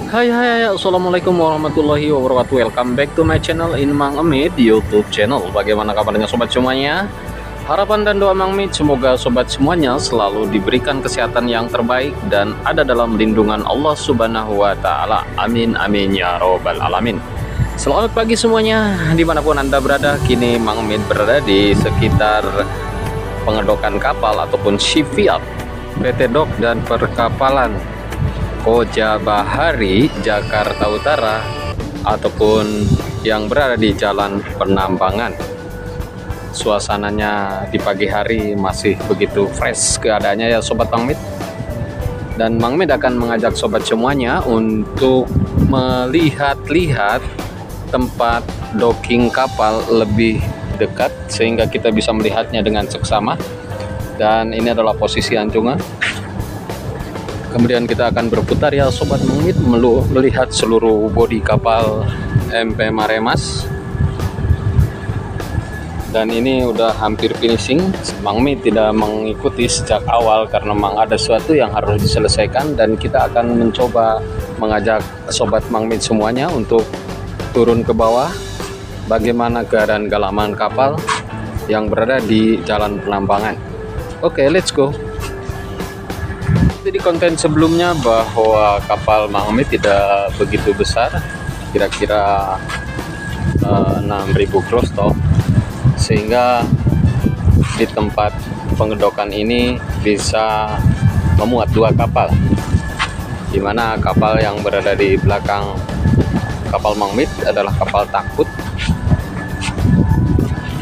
Hai, assalamualaikum warahmatullahi wabarakatuh. Welcome back to my channel in Mang Amit YouTube channel. Bagaimana kabarnya sobat semuanya? Harapan dan doa Mang Mit semoga sobat semuanya selalu diberikan kesehatan yang terbaik dan ada dalam lindungan Allah Subhanahu wa Ta'ala. Amin, amin ya robbal alamin. Selamat pagi semuanya, dimanapun Anda berada. Kini Mang Mit berada di sekitar pengedokan kapal ataupun shipyard PT Dok dan Perkapalan Koja Bahari, Jakarta Utara, ataupun yang berada di Jalan Penambangan. Suasananya di pagi hari masih begitu fresh keadaannya ya Sobat Mang Mit. Dan Mang Mit akan mengajak sobat semuanya untuk melihat-lihat tempat docking kapal lebih dekat sehingga kita bisa melihatnya dengan seksama. Dan ini adalah posisi anjungan. Kemudian kita akan berputar ya Sobat Mang Mit, melihat seluruh bodi kapal MP Maremas. Dan ini udah hampir finishing. Mang Mit tidak mengikuti sejak awal karena memang ada sesuatu yang harus diselesaikan. Dan kita akan mencoba mengajak Sobat Mang Mit semuanya untuk turun ke bawah. Bagaimana keadaan galaman kapal yang berada di Jalan Penambangan. Oke, let's go. Di konten sebelumnya bahwa kapal Mang Mit tidak begitu besar, kira-kira 6.000 gross ton, sehingga di tempat pengedokan ini bisa memuat 2 kapal, dimana kapal yang berada di belakang kapal Mang Mit adalah kapal takbut,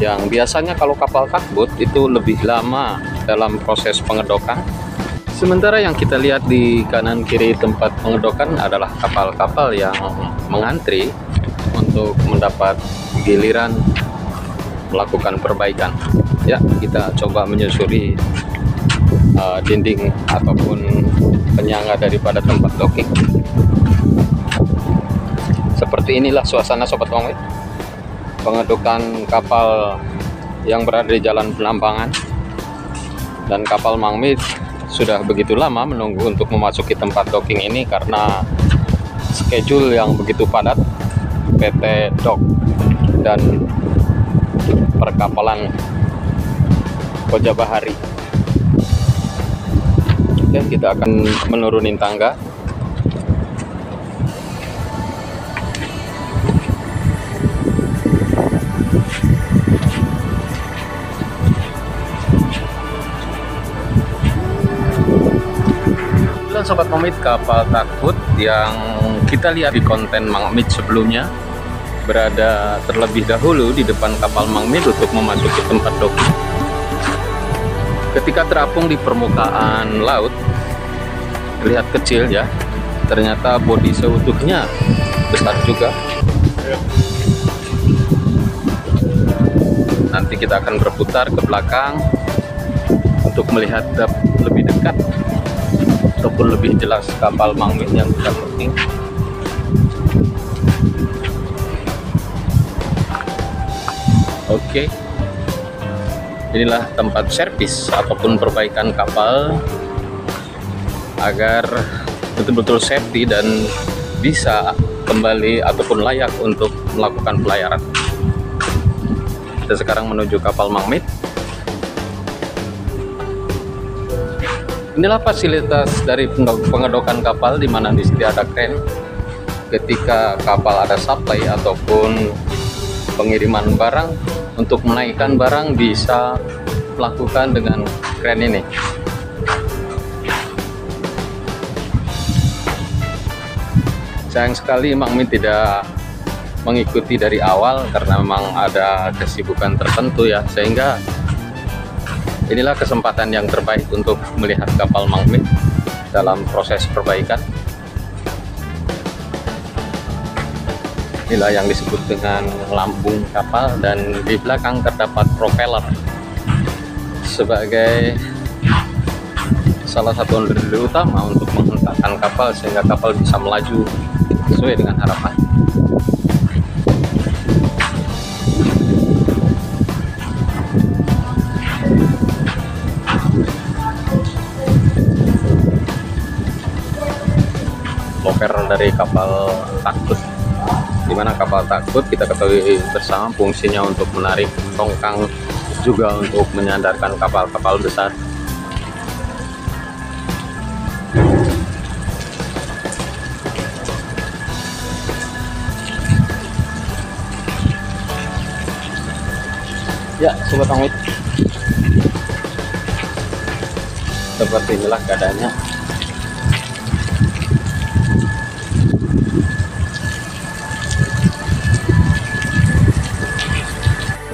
yang biasanya kalau kapal takbut itu lebih lama dalam proses pengedokan. Sementara yang kita lihat di kanan kiri tempat pengedokan adalah kapal-kapal yang mengantri untuk mendapat giliran melakukan perbaikan. Ya, kita coba menyusuri dinding ataupun penyangga daripada tempat docking. Seperti inilah suasana Sobat Mang Mit, pengedokan kapal yang berada di Jalan Penambangan. Dan kapal Mang Mit sudah begitu lama menunggu untuk memasuki tempat docking ini karena schedule yang begitu padat PT Dok dan Perkapalan Koja Bahari. Oke, kita akan menurunin tangga. Sobat Mang Mit, kapal takbut yang kita lihat di konten Mang Mit sebelumnya berada terlebih dahulu di depan kapal Mang Mit untuk memasuki tempat docking. Ketika terapung di permukaan laut terlihat kecil ya, ternyata bodi seutuhnya besar juga. Nanti kita akan berputar ke belakang untuk melihat lebih dekat ataupun lebih jelas kapal Mang Mit yang kita docking. Oke, inilah tempat servis ataupun perbaikan kapal agar betul-betul safety dan bisa kembali ataupun layak untuk melakukan pelayaran. Kita sekarang menuju kapal Mang Mit. Inilah fasilitas dari pengedokan kapal, di mana di sini ada kren. Ketika kapal ada supply ataupun pengiriman barang, untuk menaikkan barang bisa melakukan dengan kren ini. Sayang sekali Mang Mit tidak mengikuti dari awal karena memang ada kesibukan tertentu ya, sehingga inilah kesempatan yang terbaik untuk melihat kapal Mang Mit dalam proses perbaikan. Inilah yang disebut dengan lambung kapal, dan di belakang terdapat propeller sebagai salah satu onderdil utama untuk menghentakkan kapal sehingga kapal bisa melaju sesuai dengan harapan. repair dari kapal takut, dimana kapal takut kita ketahui bersama fungsinya untuk menarik tongkang, juga untuk menyandarkan kapal-kapal besar. Ya, sobat Mangmit, seperti inilah keadaannya.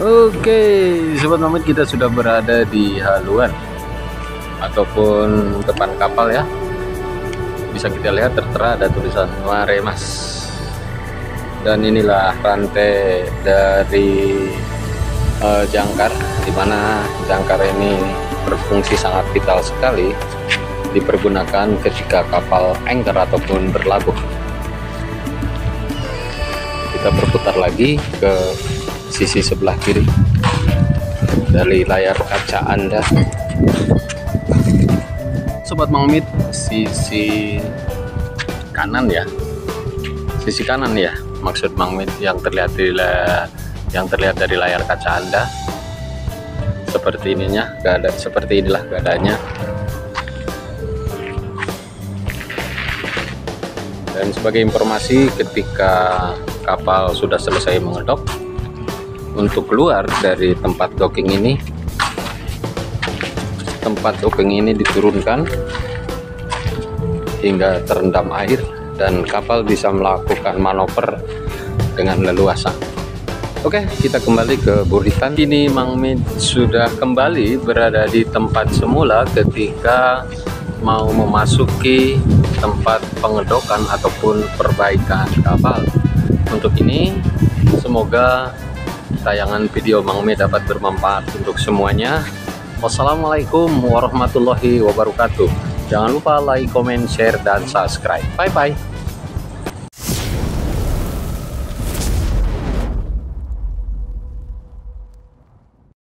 Oke, sobat Mangmit, kita sudah berada di haluan ataupun depan kapal ya. Bisa kita lihat tertera ada tulisan Mare Mas. Dan inilah rantai dari jangkar, dimana jangkar ini berfungsi sangat vital sekali, dipergunakan ketika kapal anchor ataupun berlabuh. Kita berputar lagi ke sisi sebelah kiri dari layar kaca Anda, sobat Mangmit. Sisi kanan ya, maksud Mangmit, yang terlihat dari layar kaca Anda. Seperti inilah keadaannya. Dan sebagai informasi, ketika kapal sudah selesai mengedok, untuk keluar dari tempat docking ini, diturunkan hingga terendam air dan kapal bisa melakukan manuver dengan leluasa. Oke, kita kembali ke buritan. Kini Mangmit sudah kembali berada di tempat semula ketika mau memasuki tempat pengedokan ataupun perbaikan kapal. Untuk ini, semoga tayangan video Mangmit dapat bermanfaat untuk semuanya. Wassalamualaikum warahmatullahi wabarakatuh. Jangan lupa like, comment, share, dan subscribe. Bye-bye.